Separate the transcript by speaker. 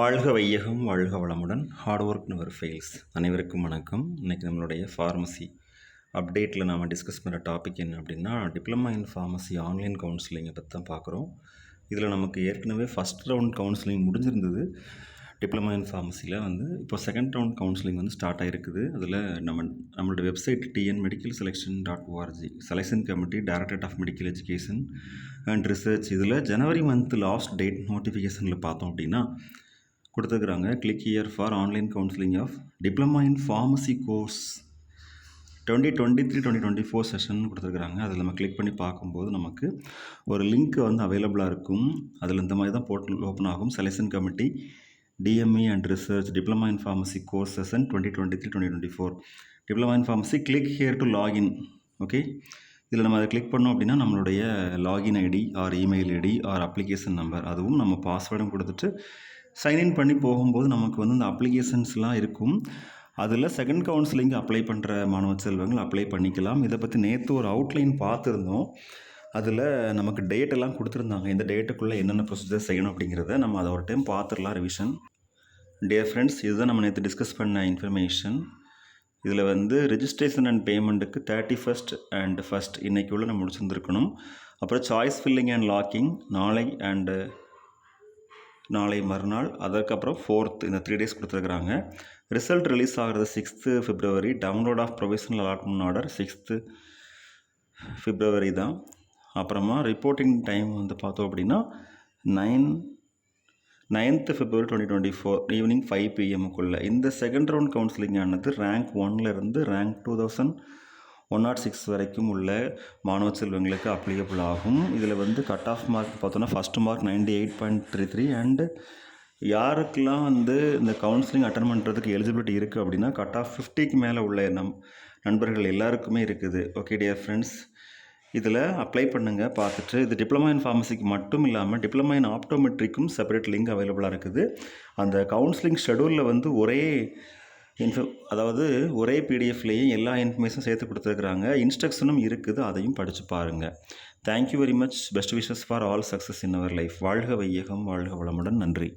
Speaker 1: வாழ்க வையகம் வாழ்க வளமுடன். Hard work never fails. அனைவருக்கும் வணக்கம். இன்றைக்கி நம்மளுடைய ஃபார்மசி அப்டேட்டில் நாம் டிஸ்கஸ் பண்ணுற டாபிக் என்ன அப்படின்னா, டிப்ளமா இன் ஃபார்மசி ஆன்லைன் கவுன்சிலிங்கை பற்றி தான் பார்க்குறோம். இதில் நமக்கு ஏற்கனவே ஃபஸ்ட் ரவுண்ட் கவுன்சிலிங் முடிஞ்சிருந்தது. டிப்ளமா இன் ஃபார்மசியில் இப்போ செகண்ட் ரவுண்ட் கவுன்சிலிங் ஸ்டார்ட் ஆகிருக்குது. அதில் நம்மளோட website tnmedicalselection.org selection committee directorate of medical education and research இதில் ஜனவரி மந்த் லாஸ்ட் டேட் நோட்டிஃபிகேஷனில் பார்த்தோம் அப்படின்னா கொடுத்துருக்குறாங்க. Click here for online counselling of diploma in pharmacy course 2023-2024 session கொடுத்துருக்குறாங்க. அதில் நம்ம கிளிக் பண்ணி பார்க்கும்போது நமக்கு ஒரு லிங்க் அவைலபிளாக இருக்கும். அதில் இந்த மாதிரி தான் போர்ட்டல் ஓப்பன் ஆகும். Selection committee DME and research diploma in pharmacy course session 2023-2024 diploma in pharmacy click here to login. Okay, இதில் நம்ம அதை கிளிக் பண்ணோம் அப்படின்னா நம்மளுடைய login ID or email ID or application number அதுவும் நம்ம பாஸ்வேர்டும் கொடுத்துட்டு சைன்இன் பண்ணி போகும்போது நமக்கு இந்த அப்ளிகேஷன்ஸ்லாம் இருக்கும். அதில் செகண்ட் கவுன்சிலிங் அப்ளை பண்ணுற மாணவ செல்வங்கள் அப்ளை பண்ணிக்கலாம். இதை பற்றி நேற்று ஒரு அவுட்லைன் பார்த்துருந்தோம். அதில் நமக்கு டேட்டெல்லாம் கொடுத்துருந்தாங்க. இந்த டேட்டுக்குள்ளே என்னென்ன ப்ரொசீஜர் செய்யணும் அப்படிங்கிறத நம்ம அதை ஒரு டைம் பார்த்துடலாம். ரிவிஷன். டியர் ஃப்ரெண்ட்ஸ், இதுதான் நம்ம நேற்று டிஸ்கஸ் பண்ண இன்ஃபர்மேஷன். இதில் ரிஜிஸ்ட்ரேஷன் அண்ட் பேமெண்ட்டுக்கு 31st and 1st இன்றைக்குள்ளே நம்ம முடிச்சிருந்துருக்கணும். அப்புறம் சாய்ஸ் ஃபில்லிங் அண்ட் லாக்கிங் நாளை மறுநாள், அதற்கப்புறம் 4th இந்த 3 days கொடுத்துருக்குறாங்க. ரிசல்ட் ரிலீஸ் ஆகிறது 6th February. Download of provisional allotment order 6th February தான். அப்புறமா ரிப்போர்ட்டிங் டைம் பார்த்தோம் அப்படின்னா 9th February 2024 ஈவினிங் 5 PM இந்த செகண்ட் ரவுண்ட் கவுன்சிலிங் ஆனது ரேங்க் 1லேருந்து ரேங்க் 2106 வரைக்கும் உள்ள மாணவ செல்வங்களுக்கு அப்ளிகபிள் ஆகும். இதில் கட் ஆஃப் மார்க் பார்த்தோன்னா ஃபஸ்ட் மார்க் 98.33 அண்டு யாருக்கெல்லாம் இந்த கவுன்சிலிங் அட்டன் பண்ணுறதுக்கு எலிஜிபிலிட்டி இருக்குது அப்படின்னா கட் ஆஃப் 50க்கு மேலே உள்ள நண்பர்கள் எல்லாருக்குமே இருக்குது. ஓகே டியர் ஃப்ரெண்ட்ஸ், இதில் அப்ளை பண்ணுங்கள். பார்த்துட்டு இது டிப்ளமா இன் ஃபார்மசிக்கு மட்டும் இல்லாமல் டிப்ளமா இன் ஆப்டோமெட்ரிக்கும் செப்பரேட் லிங்க் அவைலபிளாக இருக்குது. அந்த கவுன்சிலிங் ஷெடியூலில் ஒரே பிடிஎஃப்லேயே எல்லா இன்ஃபர்மேஷனும் சேர்த்து கொடுத்துருக்குறாங்க. இன்ஸ்ட்ரக்ஷனும் இருக்குது, அதையும் படித்து பாருங்கள். Thank you very much. Best wishes for all success in our life. வாழ்க வையகம் வாழ்க வளமுடன். நன்றி.